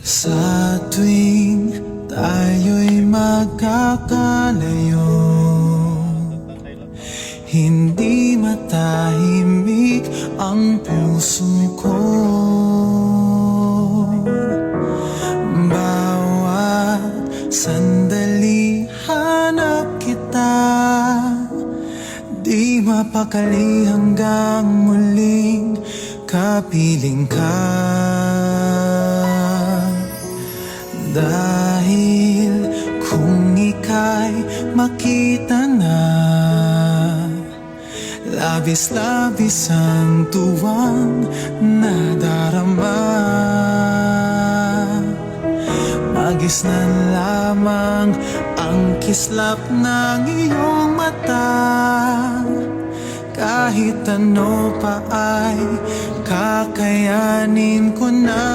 Sa tuwing tayo'y magkakalayo, hindi matahimik ang puso ko. Bawat sandali hanap kita, di mapakali hanggang muling kapiling ka. Dahil kung ika'y makita na, labis-labis ang tuwang nadarama. Magisnan lamang ang kislap ng iyong mata, kahit ano pa ay kakayanin ko na.